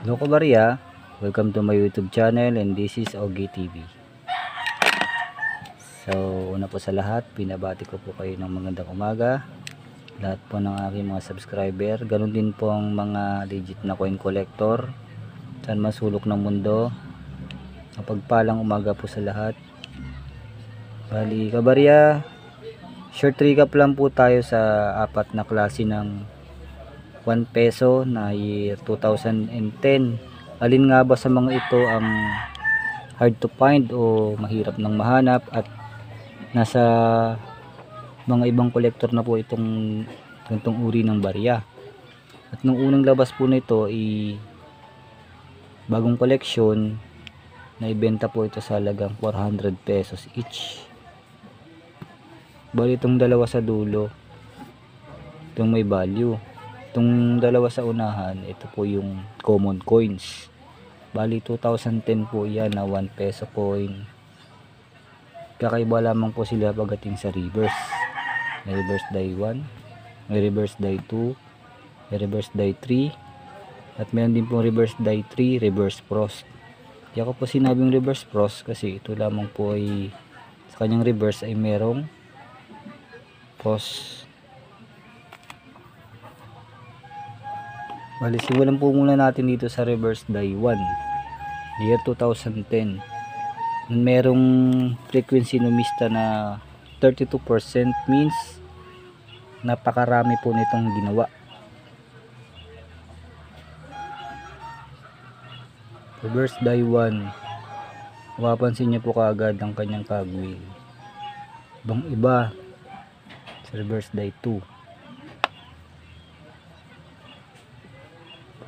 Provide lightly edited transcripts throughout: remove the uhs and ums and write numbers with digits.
Hello kabarya, welcome to my YouTube channel and this is Ogie TV. So una po sa lahat, pinabati ko po kayo ng magandang umaga. Lahat po ng aking mga subscriber, ganun din po ang mga legit na coin collector saan masulok ng mundo. Mapagpalang umaga po sa lahat. Bali kabarya, short recap lang po tayo sa apat na klase ng 1 peso na year 2010. Alin nga ba sa mga ito ang hard to find o mahirap nang mahanap at nasa mga ibang kolektor na po itong ganitong uri ng barya. At nung unang labas po nito ay bagong koleksyon, na ibenta po ito sa halagang 400 pesos each. Bali itong dalawa sa dulo, itong may value. Itong dalawa sa unahan, ito po yung common coins. Bali 2010 po yan na 1 peso coin. Kakaiba lamang po sila pagdating sa reverse. May reverse die 1, may reverse die 2, may reverse die 3, at meron din po reverse die 3, reverse frost. Di ako po sinabing reverse frost kasi ito lamang po ay sa kanyang reverse ay merong frost. Bali, simulan po muna natin dito sa reverse die 1, year 2010. Merong frequency numista na 32%, means napakarami po nitong ginawa. Reverse die 1, mapapansin niyo po kaagad ang kanyang kagwil. Ibang iba sa reverse die 2.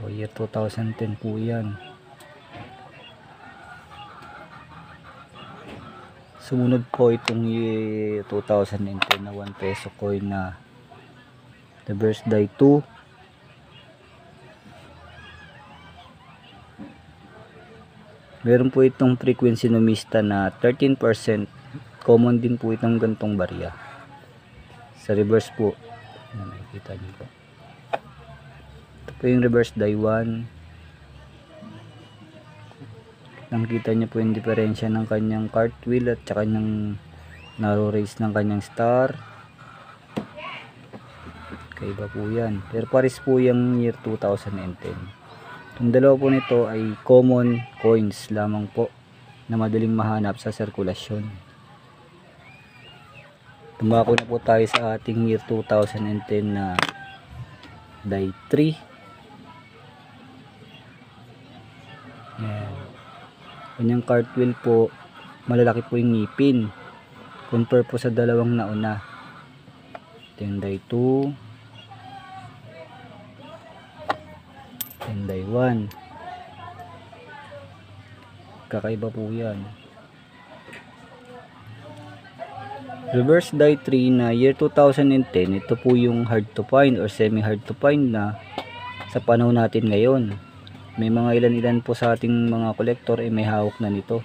Year 2010 po yan. Sumunod po itong year 2010 na 1 peso coin na reverse die 2. Meron po itong frequency numista na 13%. Common din po itong gantong barya. Sa reverse po, nakikita niyo po. Ito yung reverse die 1. Nakikita niyo po yung diferensya ng kanyang cartwheel at saka yung narrow race ng kanyang star. Kaiba po yan. Pero pares po yung year 2010. Yung dalawa po nito ay common coins lamang po na madaling mahanap sa sirkulasyon. Tumako na po tayo sa ating year 2010 na die 3. Yan. Kanyang cartwheel po, malalaki po yung ngipin compare po sa dalawang nauna. Ito yung die 2, yung die 1. Kakaiba po yan. Reverse die 3 na year 2010, ito po yung hard to find or semi hard to find na sa panahon natin ngayon. May mga ilan-ilan po sa ating mga kolektor ay may hawak na nito.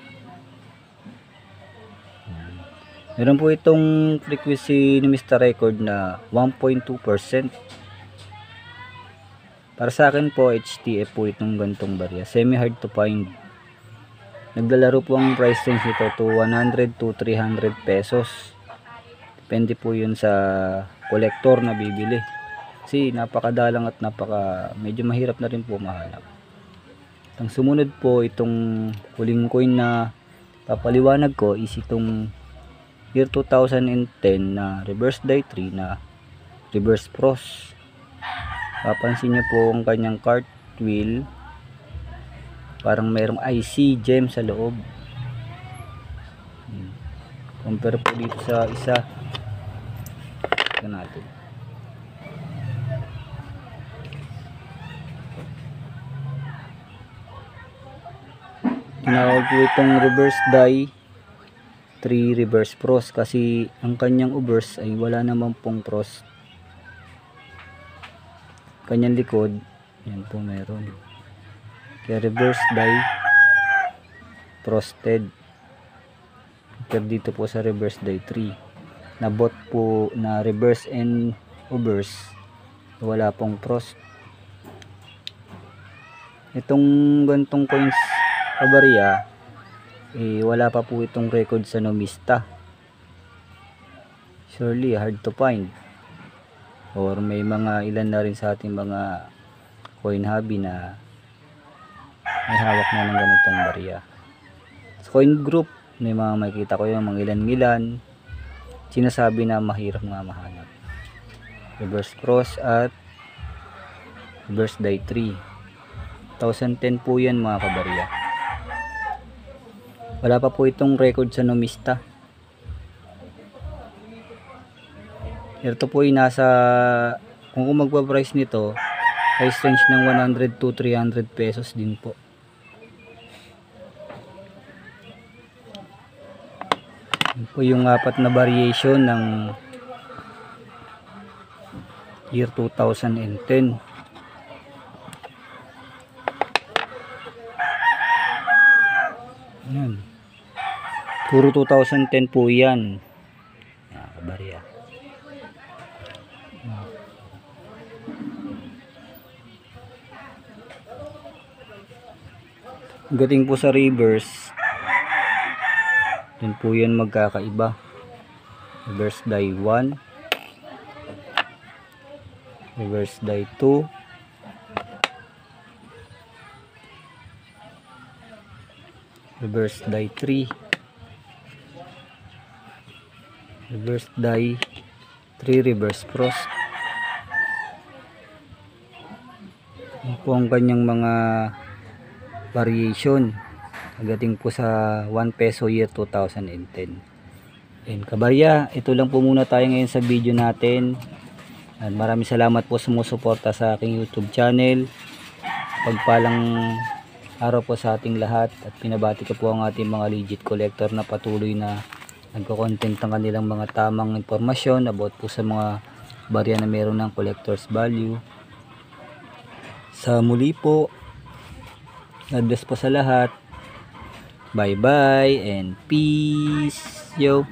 Meron po itong frequency numista record na 1.2%. Para sa akin po, HTF po itong gantong barya. Semi hard to find. Naglalaro po ang price range nito to 100 to 300 pesos. Depende po yun sa kolektor na bibili. Kasi napakadalang at medyo mahirap na rin po mahanap. Ang sumunod po, itong huling coin na papaliwanag ko is itong year 2010 na reverse die 3 na reverse frost. Papansin niyo po ang kanyang cartwheel, parang mayroong IC gem sa loob. Compare po dito sa isa. Tignan natin. Tinawag po itong reverse die 3 reverse frost kasi ang kanyang obverse ay wala naman pong frost. Kanyang likod, yan po meron. Kaya reverse die frosted. Pero dito po sa reverse die 3 na bot po na reverse and obverse, wala pong frost. Itong gantong coins kabarya, wala pa po itong record sa Numista. Surely hard to find, or may mga ilan na rin sa ating mga coin hobby na may hawak na ng ganitong barya. Sa coin group, may mga makikita ko yung mga ilan-ilan sinasabi na mahirap nga mahanap. Reverse cross at reverse die 3, 2010 po yan mga kabarya. Wala pa po itong record sa Numista. Ito po ay nasa, kung magpa-price nito, price range ng 100 to 300 pesos din po. Yan po yung apat na variation ng year 2010. Yan. Puro 2010 po yan. Kabarya. Gating po sa reverse, yun po yan magkakaiba. Reverse die 1, reverse die 2, reverse die 3, reverse die 3, reverse cross. Yun po ang kanyang mga variation pagdating po sa 1 peso year 2010. And kabarya, ito lang po muna tayo ngayon sa video natin. At maraming salamat po sa sumusuporta sa aking YouTube channel. Pagpalang araw po sa ating lahat, at pinabati ko po ang ating mga legit collector na patuloy na nagko-content ng kanilang mga tamang impormasyon about po sa mga barya na meron ng collector's value. Sa muli po, God bless po sa lahat. Bye bye and peace. Yo.